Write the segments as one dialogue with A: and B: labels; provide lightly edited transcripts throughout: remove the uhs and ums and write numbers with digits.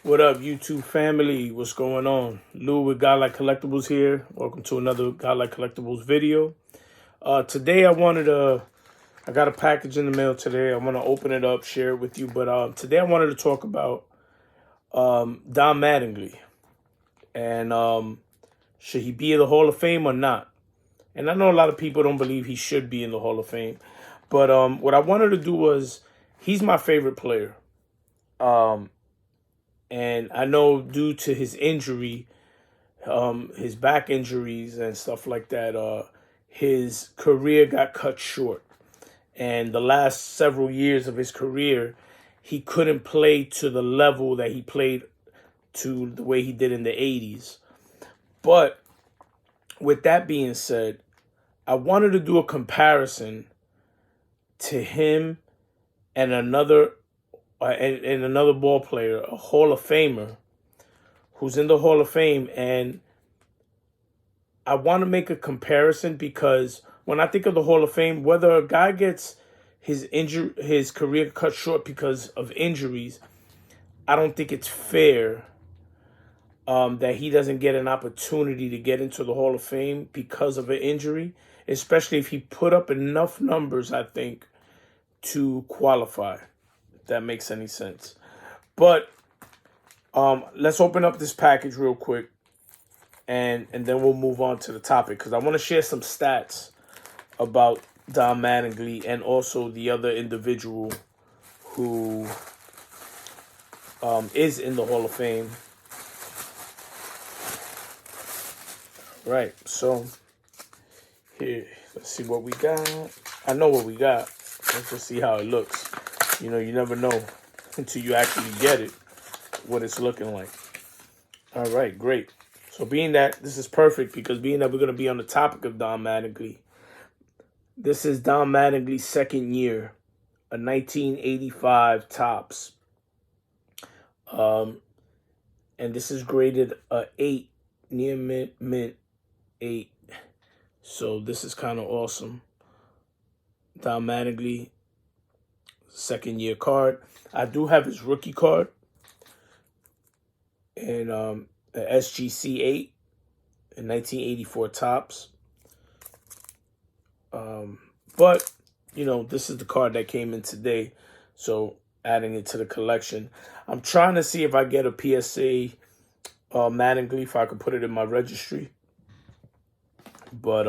A: What up, YouTube family? What's going on? Lou with God Like Collectibles here. Welcome to another God Like Collectibles video. Today I got a package in the mail today. I want to open it up, share it with you. But today I wanted to talk about Don Mattingly. And should he be in the Hall of Fame or not? And I know a lot of people don't believe he should be in the Hall of Fame. But what I wanted to do was, he's my favorite player. And I know due to his injury, his back injuries and stuff like that, his career got cut short. And the last several years of his career, he couldn't play to the level that he played to the way he did in the 80s. But with that being said, I wanted to do a comparison to him and another ball player, a Hall of Famer, who's in the Hall of Fame. And I want to make a comparison because when I think of the Hall of Fame, whether a guy gets his career cut short because of injuries, I don't think it's fair that he doesn't get an opportunity to get into the Hall of Fame because of an injury, especially if he put up enough numbers, I think, to qualify. If that makes any sense. But let's open up this package real quick, and then we'll move on to the topic, because I want to share some stats about Don Mattingly and also the other individual who is in the Hall of Fame. Right, so here, let's see what we got. I know what we got. Let's just see how it looks. You know, you never know until you actually get it, what it's looking like. All right, great. So being that this is perfect, because being that we're going to be on the topic of Don Mattingly, this is Don Mattingly's second year, a 1985 Topps. And this is graded a 8, near mint 8. So this is kind of awesome. Don Mattingly, second year card. I do have his rookie card, and a SGC 8 in 1984 Topps. But you know, this is the card that came in today, so adding it to the collection. I'm trying to see if I get a PSA Mattingly, if I could put it in my registry. But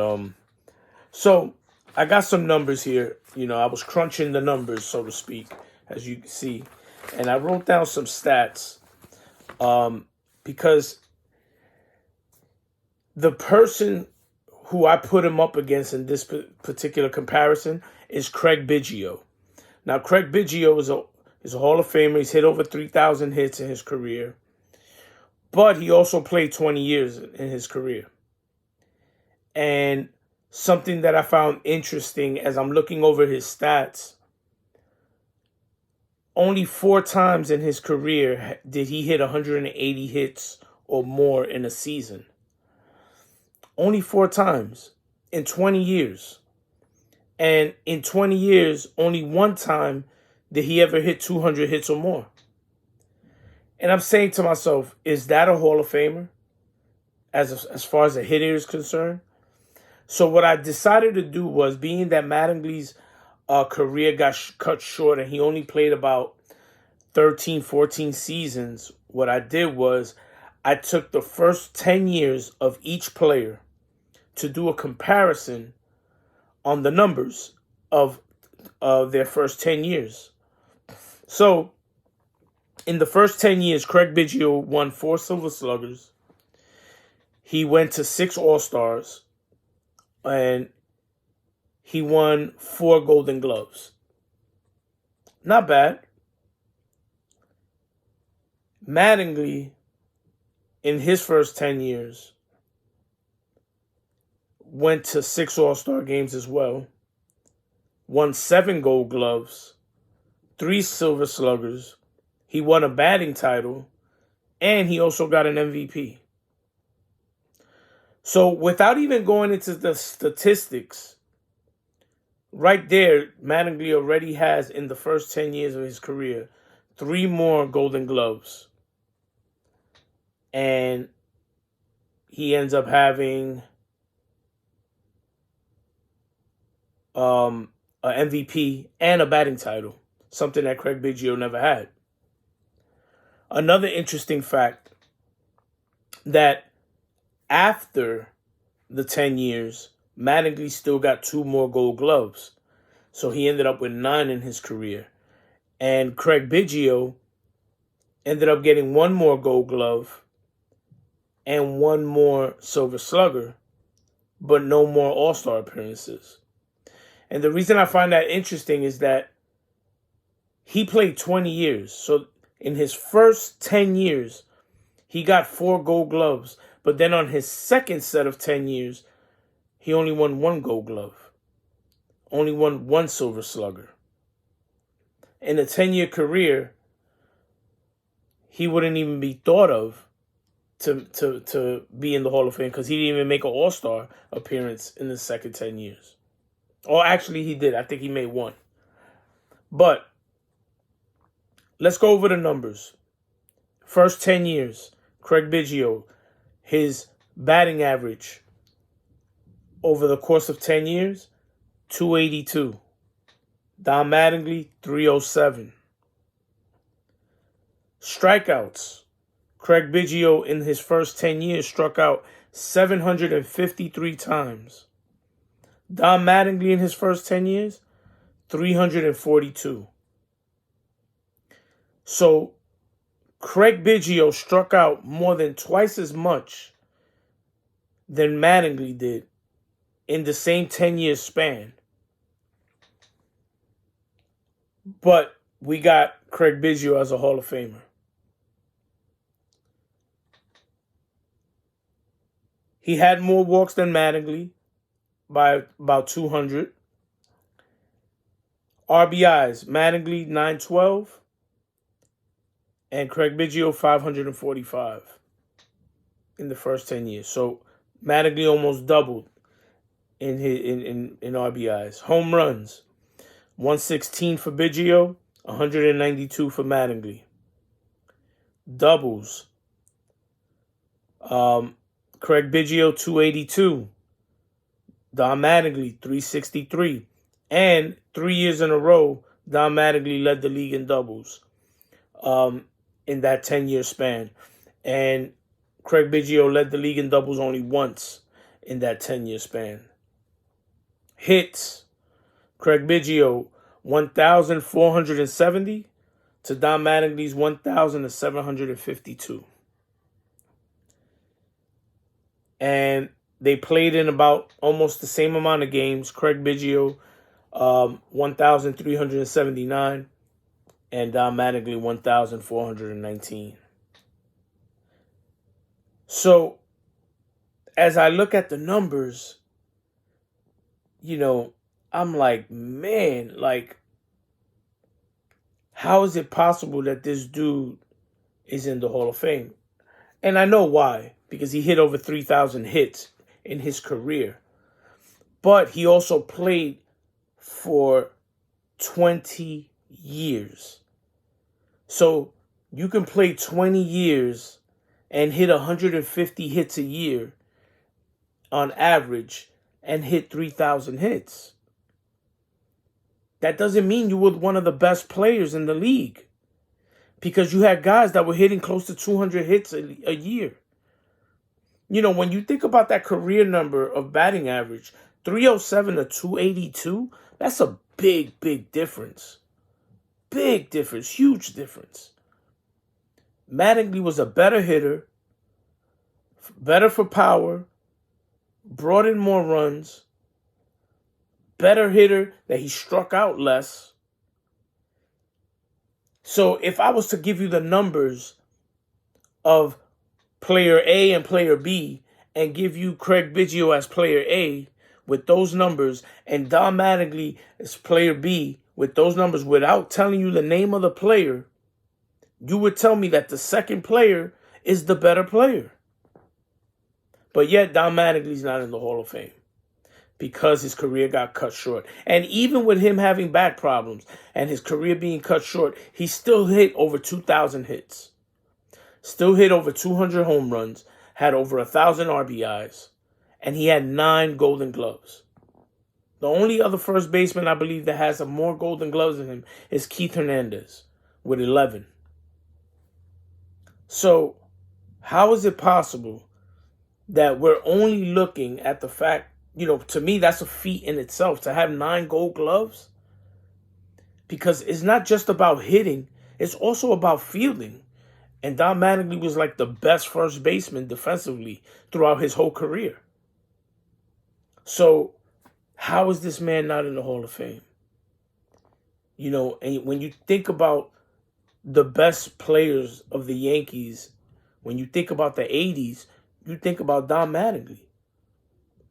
A: so I got some numbers here. You know, I was crunching the numbers, so to speak, as you can see, and I wrote down some stats because the person who I put him up against in this particular comparison is Craig Biggio. Now, Craig Biggio is a Hall of Famer. He's hit over 3,000 hits in his career, but he also played 20 years in his career. And something that I found interesting as I'm looking over his stats, only 4 times in his career did he hit 180 hits or more in a season. Only 4 times in 20 years. And in 20 years, only 1 time did he ever hit 200 hits or more. And I'm saying to myself, is that a Hall of Famer as far as a hitter is concerned? So what I decided to do was, being that Mattingly's career got cut short and he only played about 13, 14 seasons, what I did was I took the first 10 years of each player to do a comparison on the numbers of their first 10 years. So in the first 10 years, Craig Biggio won 4 Silver Sluggers. He went to 6 All-Stars. And he won 4 Golden Gloves. Not bad. Mattingly, in his first 10 years, went to 6 All-Star games as well, won 7 Gold Gloves, 3 Silver Sluggers. He won a batting title, and he also got an MVP. So without even going into the statistics, right there, Mattingly already has, in the first 10 years of his career, 3 more Golden Gloves, and he ends up having an MVP and a batting title, something that Craig Biggio never had. Another interesting fact, that after the 10 years, Mattingly still got 2 more gold gloves. So he ended up with 9 in his career. And Craig Biggio ended up getting 1 more gold glove and 1 more silver slugger, but no more all-star appearances. And the reason I find that interesting is that he played 20 years. So in his first 10 years, he got 4 gold gloves. But then on his second set of 10 years, he only won 1 gold glove. Only won 1 silver slugger. In a 10-year career, he wouldn't even be thought of to be in the Hall of Fame, because he didn't even make an all-star appearance in the second 10 years. Or actually, he did. I think he made 1. But let's go over the numbers. First 10 years, Craig Biggio, his batting average over the course of 10 years, 282. Don Mattingly, 307. Strikeouts. Craig Biggio in his first 10 years struck out 753 times. Don Mattingly in his first 10 years, 342. So Craig Biggio struck out more than twice as much than Mattingly did in the same 10-year span. But we got Craig Biggio as a Hall of Famer. He had more walks than Mattingly by about 200. RBIs, Mattingly 912 and Craig Biggio 545 in the first 10 years. So Mattingly almost doubled in RBIs. Home runs, 116 for Biggio, 192 for Mattingly. Doubles, Craig Biggio 282, Don Mattingly 363, and 3 years in a row, Don Mattingly led the league in doubles in that 10-year span. And Craig Biggio led the league in doubles only once in that 10-year span. Hits, Craig Biggio 1,470 to Don Mattingly's 1,752. And they played in about almost the same amount of games. Craig Biggio 1,379 and Don Mattingly 1,419. So as I look at the numbers, I'm like, man, how is it possible that this dude is in the Hall of Fame? And I know why, because he hit over 3,000 hits in his career. But he also played for 20 years. So you can play 20 years and hit 150 hits a year on average and hit 3,000 hits. That doesn't mean you were one of the best players in the league, because you had guys that were hitting close to 200 hits a year. When you think about that career number of batting average, 307 to 282, that's a big, big difference. Big difference, huge difference. Mattingly was a better hitter, better for power, brought in more runs, better hitter that he struck out less. So if I was to give you the numbers of player A and player B and give you Craig Biggio as player A with those numbers and Don Mattingly as player B with those numbers without telling you the name of the player, you would tell me that the second player is the better player. But yet Don Mattingly's not in the Hall of Fame because his career got cut short. And even with him having back problems and his career being cut short, he still hit over 2,000 hits. still hit over 200 home runs, had over 1,000 RBIs, and he had 9 Golden Gloves. The only other first baseman I believe that has more Golden Gloves than him is Keith Hernandez with 11. So how is it possible that we're only looking at the fact, to me, that's a feat in itself to have 9 Gold Gloves? Because it's not just about hitting, it's also about fielding. And Don Mattingly was like the best first baseman defensively throughout his whole career. So how is this man not in the Hall of Fame? And when you think about the best players of the Yankees, when you think about the 80s, you think about Don Mattingly.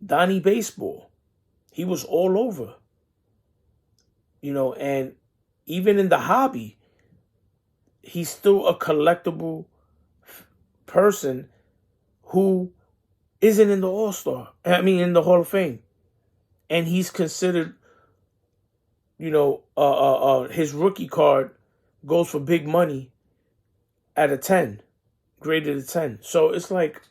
A: Donnie Baseball. He was all over. And even in the hobby, he's still a collectible person who isn't in the in the Hall of Fame. And he's considered, his rookie card goes for big money at a 10, graded a 10. So it's like,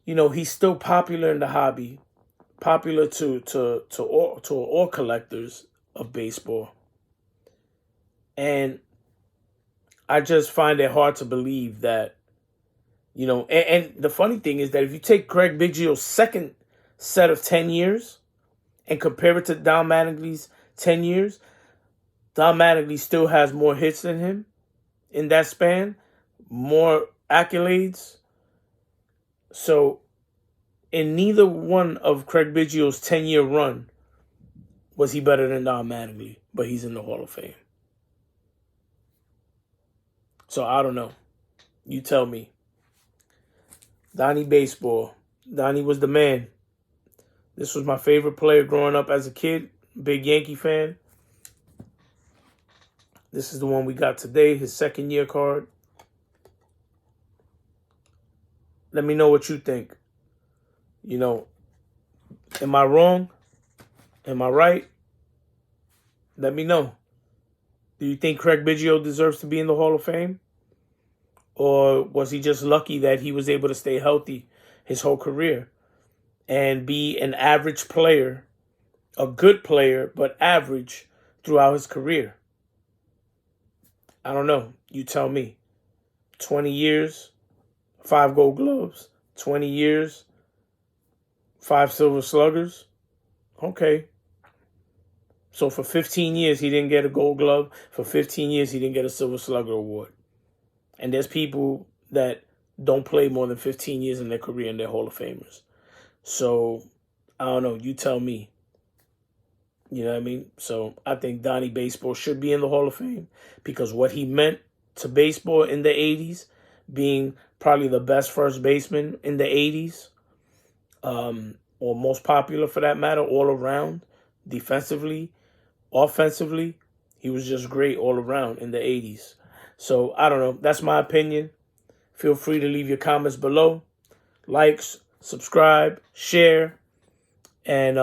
A: he's still popular in the hobby, popular to all collectors of baseball. And I just find it hard to believe that, and the funny thing is that if you take Craig Biggio's second set of 10 years and compare it to Don Mattingly's 10 years, Don Mattingly still has more hits than him in that span, more accolades. So in neither one of Craig Biggio's 10-year run was he better than Don Mattingly, but he's in the Hall of Fame. So I don't know. You tell me. Donnie Baseball. Donnie was the man. This was my favorite player growing up as a kid. Big Yankee fan. This is the one we got today, his second-year card. Let me know what you think. Am I wrong? Am I right? Let me know. Do you think Craig Biggio deserves to be in the Hall of Fame? Or was he just lucky that he was able to stay healthy his whole career and be an average player, a good player, but average throughout his career? I don't know. You tell me. 20 years, 5 Gold Gloves. 20 years, 5 Silver Sluggers. Okay. So for 15 years, he didn't get a Gold Glove. For 15 years, he didn't get a Silver Slugger award. And there's people that don't play more than 15 years in their career and they're Hall of Famers. So, I don't know. You tell me. You know what I mean? So, I think Donnie Baseball should be in the Hall of Fame because what he meant to baseball in the 80s, being probably the best first baseman in the 80s, or most popular for that matter, all around, defensively, offensively, he was just great all around in the 80s. So, I don't know. That's my opinion. Feel free to leave your comments below. Likes, subscribe, share, and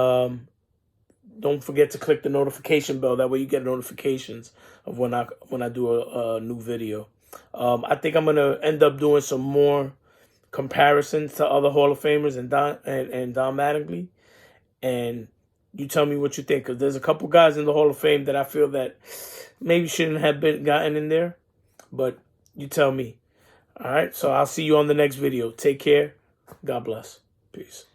A: don't forget to click the notification bell. That way you get notifications of when I do a new video. I think I'm going to end up doing some more comparisons to other Hall of Famers and Don Mattingly. And you tell me what you think, because there's a couple guys in the Hall of Fame that I feel that maybe shouldn't have been gotten in there. But you tell me. All right, so I'll see you on the next video. Take care. God bless. Peace.